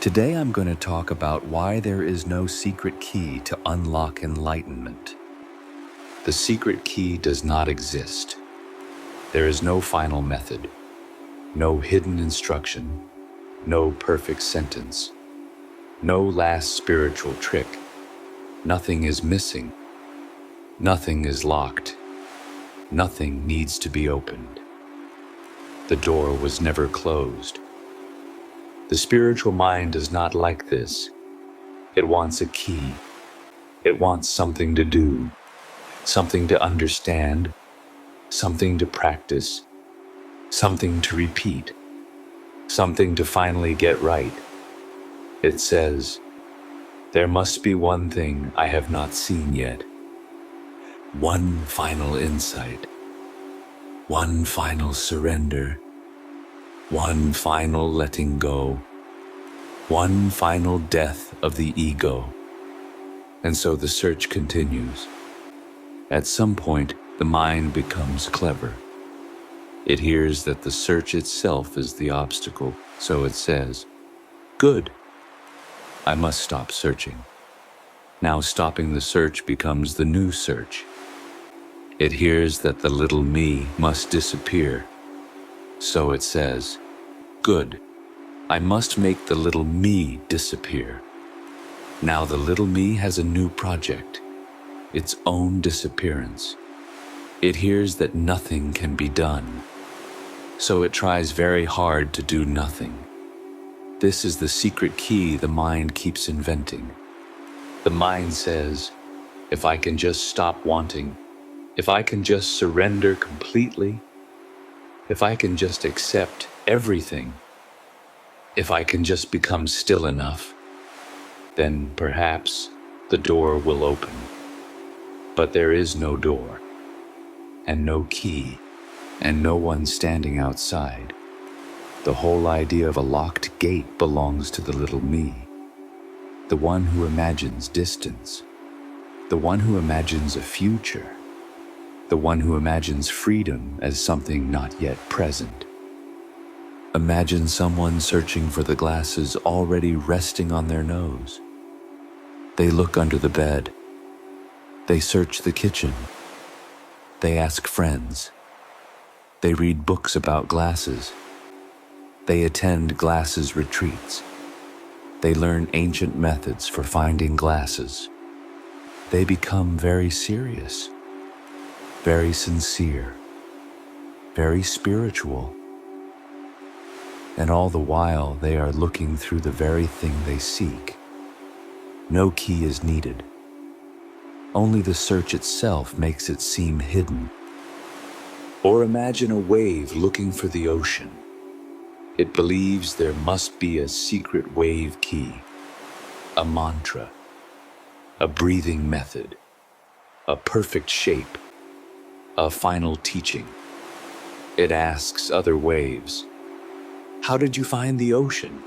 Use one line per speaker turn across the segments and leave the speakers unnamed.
Today I'm going to talk about why there is no secret key to unlock enlightenment. The secret key does not exist. There is no final method, no hidden instruction, no perfect sentence, no last spiritual trick. Nothing is missing. Nothing is locked. Nothing needs to be opened. The door was never closed. The spiritual mind does not like this. It wants a key. It wants something to do, something to understand, something to practice, something to repeat, something to finally get right. It says, "There must be one thing I have not seen yet. One final insight, one final surrender, one final letting go, one final death of the ego." And so the search continues. At some point, the mind becomes clever. It hears that the search itself is the obstacle, so it says, "Good, I must stop searching." Now stopping the search becomes the new search. It hears that the little me must disappear, so it says, "Good, I must make the little me disappear." Now the little me has a new project, its own disappearance. It hears that nothing can be done, so it tries very hard to do nothing. This is the secret key the mind keeps inventing. The mind says, if I can just stop wanting, if I can just surrender completely, if I can just accept everything, if I can just become still enough, then perhaps the door will open. But there is no door, and no key, and no one standing outside. The whole idea of a locked gate belongs to the little me, the one who imagines distance, the one who imagines a future, the one who imagines freedom as something not yet present. Imagine someone searching for the glasses already resting on their nose. They look under the bed. They search the kitchen. They ask friends. They read books about glasses. They attend glasses retreats. They learn ancient methods for finding glasses. They become very serious, very sincere, very spiritual. And all the while they are looking through the very thing they seek. No key is needed. Only the search itself makes it seem hidden. Or imagine a wave looking for the ocean. It believes there must be a secret wave key, a mantra, a breathing method, a perfect shape, a final teaching. It asks other waves, "How did you find the ocean?"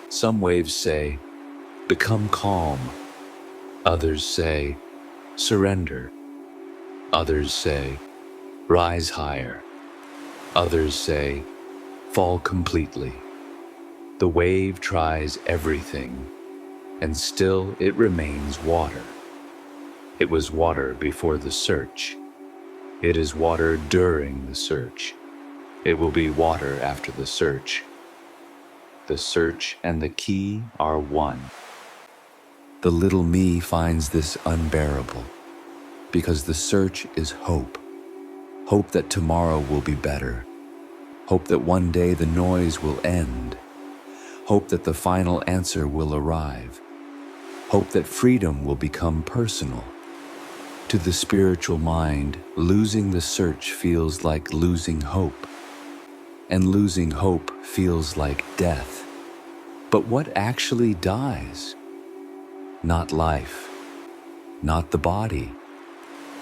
Some waves say, "Become calm." Others say, "Surrender." Others say, "Rise higher." Others say, "Fall completely." The wave tries everything, and still it remains water. It was water before the search. It is water during the search. It will be water after the search. The search and the key are one. The little me finds this unbearable, because the search is hope. Hope that tomorrow will be better. Hope that one day the noise will end. Hope that the final answer will arrive. Hope that freedom will become personal. To the spiritual mind, losing the search feels like losing hope. And losing hope feels like death. But what actually dies? Not life, not the body,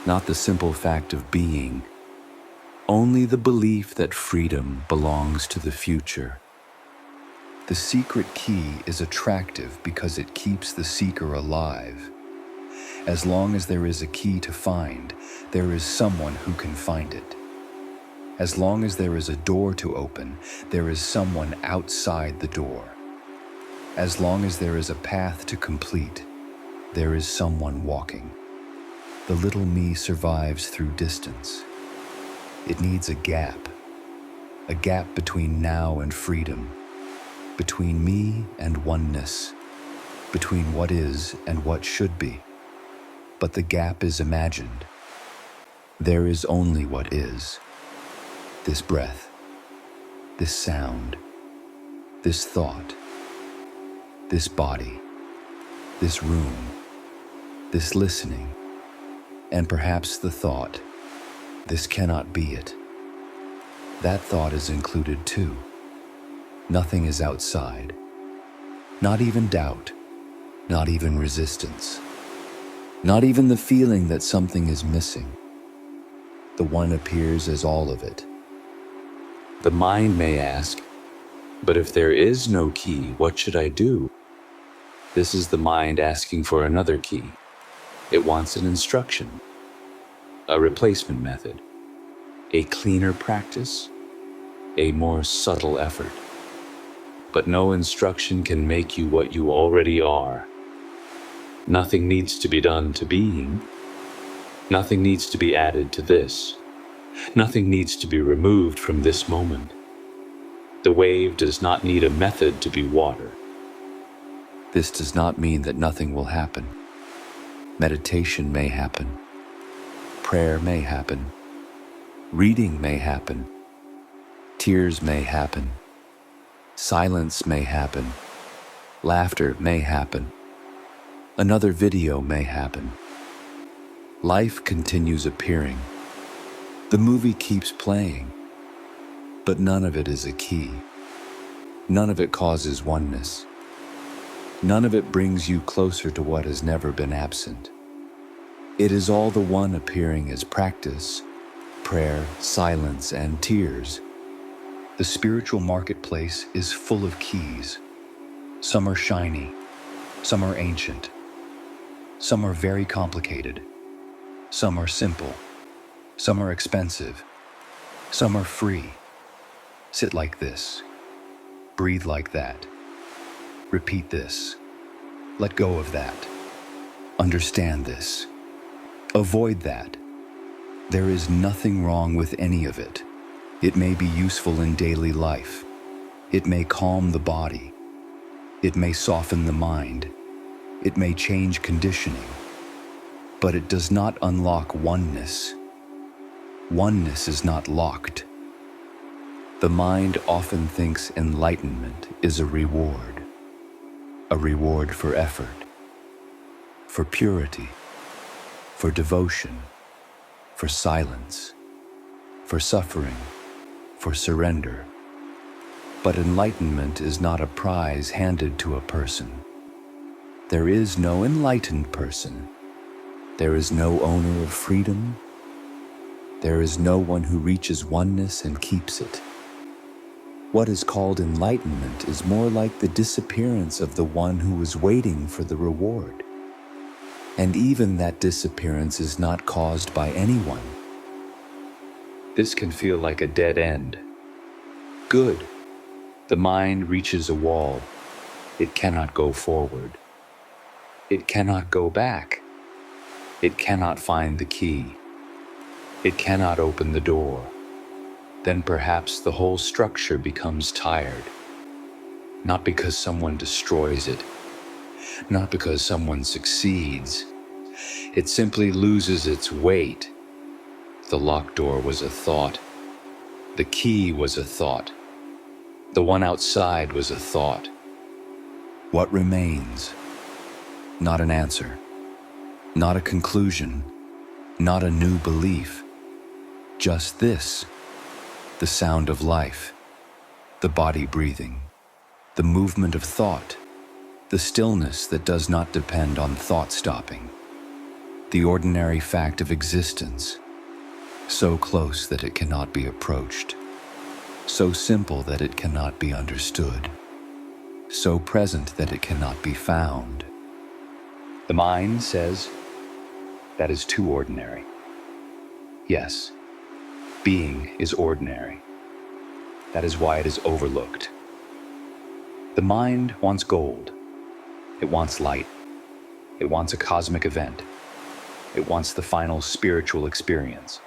not the simple fact of being. Only the belief that freedom belongs to the future. The secret key is attractive because it keeps the seeker alive. As long as there is a key to find, there is someone who can find it. As long as there is a door to open, there is someone outside the door. As long as there is a path to complete, there is someone walking. The little me survives through distance. It needs a gap between now and freedom, between me and oneness, between what is and what should be. But the gap is imagined. There is only what is. This breath, this sound, this thought, this body, this room, this listening, and perhaps the thought, this cannot be it. That thought is included too. Nothing is outside. Not even doubt, not even resistance, not even the feeling that something is missing. The one appears as all of it. The mind may ask, but if there is no key, what should I do? This is the mind asking for another key. It wants an instruction, a replacement method, a cleaner practice, a more subtle effort. But no instruction can make you what you already are. Nothing needs to be done to being. Nothing needs to be added to this. Nothing needs to be removed from this moment. The wave does not need a method to be water. This does not mean that nothing will happen. Meditation may happen. Prayer may happen. Reading may happen. Tears may happen. Silence may happen. Laughter may happen. Another video may happen. Life continues appearing. The movie keeps playing. But none of it is a key. None of it causes oneness. None of it brings you closer to what has never been absent. It is all the one appearing as practice, prayer, silence, and tears. The spiritual marketplace is full of keys. Some are shiny, some are ancient, some are very complicated, some are simple, some are expensive, some are free. Sit like this, breathe like that, repeat this, let go of that, understand this, avoid that. There is nothing wrong with any of it. It may be useful in daily life. It may calm the body. It may soften the mind. It may change conditioning. But it does not unlock oneness. Oneness is not locked. The mind often thinks enlightenment is a reward for effort, for purity, for devotion, for silence, for suffering, for surrender. But enlightenment is not a prize handed to a person. There is no enlightened person. There is no owner of freedom. There is no one who reaches oneness and keeps it. What is called enlightenment is more like the disappearance of the one who was waiting for the reward. And even that disappearance is not caused by anyone. This can feel like a dead end. Good. The mind reaches a wall. It cannot go forward. It cannot go back. It cannot find the key. It cannot open the door. Then perhaps the whole structure becomes tired. Not because someone destroys it. Not because someone succeeds. It simply loses its weight. The locked door was a thought. The key was a thought. The one outside was a thought. What remains? Not an answer. Not a conclusion. Not a new belief. Just this. The sound of life. The body breathing. The movement of thought. The stillness that does not depend on thought stopping. The ordinary fact of existence. So close that it cannot be approached. So simple that it cannot be understood. So present that it cannot be found. The mind says, that is too ordinary. Yes, being is ordinary. That is why it is overlooked. The mind wants gold. It wants light. It wants a cosmic event. It wants the final spiritual experience.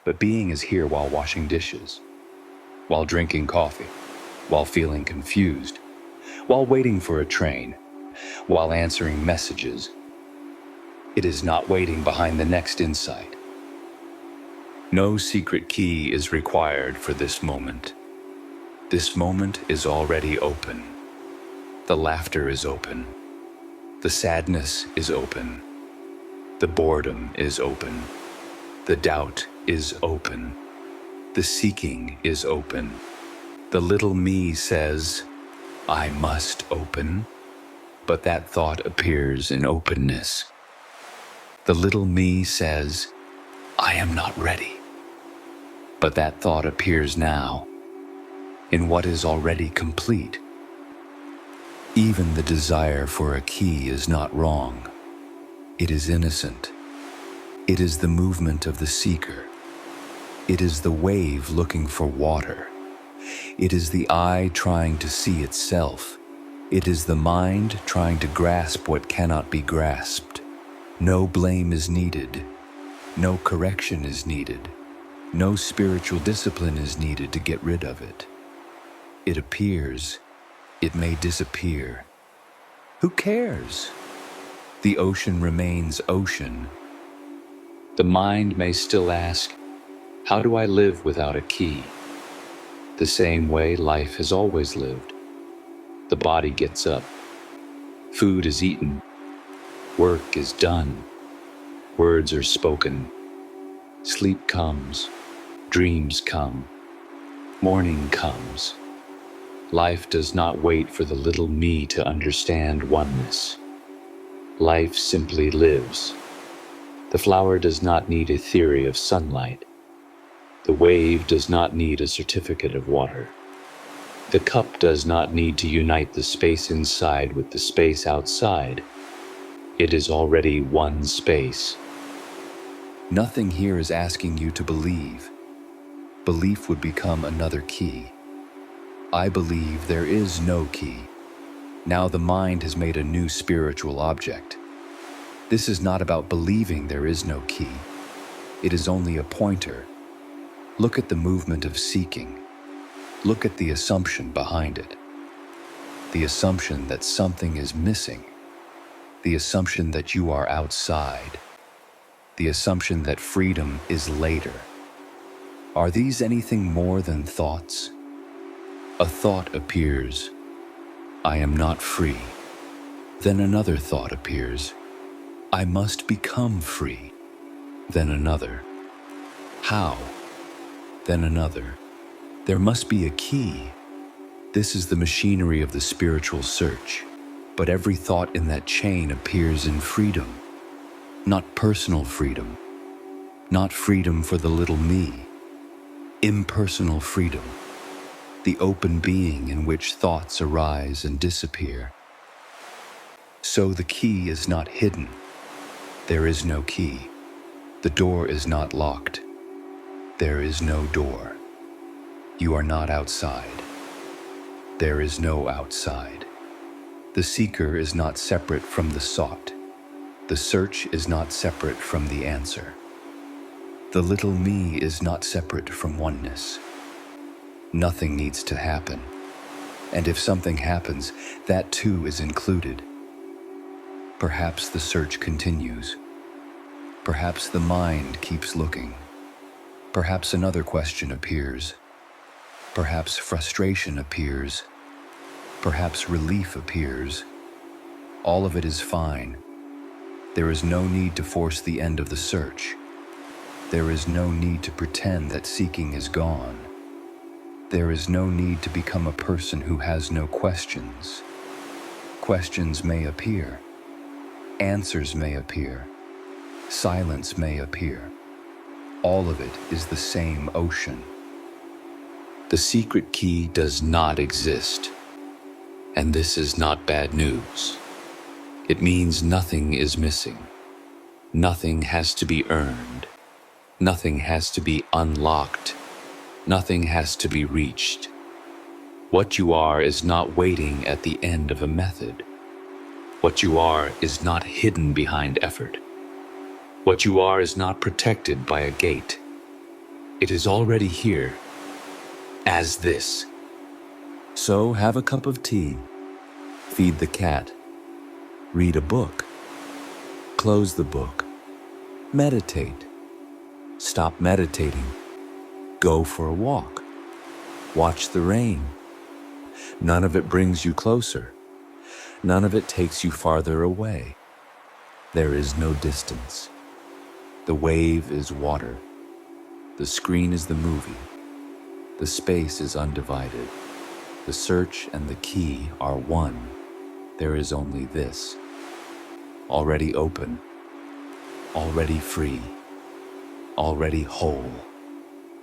But being is here while washing dishes, while drinking coffee, while feeling confused, while waiting for a train, while answering messages. It is not waiting behind the next insight. No secret key is required for this moment. This moment is already open. The laughter is open. The sadness is open. The boredom is open. The doubt is open. The seeking is open. The little me says, I must open, but that thought appears in openness. The little me says, I am not ready, but that thought appears now, in what is already complete. Even the desire for a key is not wrong. It is innocent. It is the movement of the seeker. It is the wave looking for water. It is the eye trying to see itself. It is the mind trying to grasp what cannot be grasped. No blame is needed. No correction is needed. No spiritual discipline is needed to get rid of it. It appears. It may disappear. Who cares? The ocean remains ocean. The mind may still ask, how do I live without a key? The same way life has always lived. The body gets up. Food is eaten. Work is done. Words are spoken. Sleep comes. Dreams come. Morning comes. Life does not wait for the little me to understand oneness. Life simply lives. The flower does not need a theory of sunlight. The wave does not need a certificate of water. The cup does not need to unite the space inside with the space outside. It is already one space. Nothing here is asking you to believe. Belief would become another key. I believe there is no key. Now the mind has made a new spiritual object. This is not about believing there is no key. It is only a pointer. Look at the movement of seeking. Look at the assumption behind it. The assumption that something is missing. The assumption that you are outside. The assumption that freedom is later. Are these anything more than thoughts? A thought appears. I am not free. Then another thought appears. I must become free. Then another. How? Then another. There must be a key. This is the machinery of the spiritual search. But every thought in that chain appears in freedom. Not personal freedom. Not freedom for the little me. Impersonal freedom. The open being in which thoughts arise and disappear. So the key is not hidden. There is no key. The door is not locked. There is no door. You are not outside. There is no outside. The seeker is not separate from the sought. The search is not separate from the answer. The little me is not separate from oneness. Nothing needs to happen. And if something happens, that too is included. Perhaps the search continues. Perhaps the mind keeps looking. Perhaps another question appears. Perhaps frustration appears. Perhaps relief appears. All of it is fine. There is no need to force the end of the search. There is no need to pretend that seeking is gone. There is no need to become a person who has no questions. Questions may appear. Answers may appear. Silence may appear. All of it is the same ocean. The secret key does not exist. And this is not bad news. It means nothing is missing. Nothing has to be earned. Nothing has to be unlocked. Nothing has to be reached. What you are is not waiting at the end of a method. What you are is not hidden behind effort. What you are is not protected by a gate. It is already here, as this. So have a cup of tea, feed the cat, read a book, close the book, meditate, stop meditating, go for a walk, watch the rain. None of it brings you closer. None of it takes you farther away. There is no distance. The wave is water. The screen is the movie. The space is undivided. The search and the key are one. There is only this. Already open. Already free. Already whole.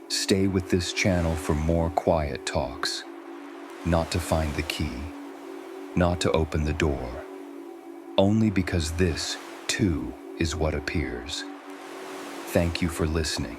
Stay with this channel for more quiet talks. Not to find the key. Not to open the door. Only because this, too, is what appears. Thank you for listening.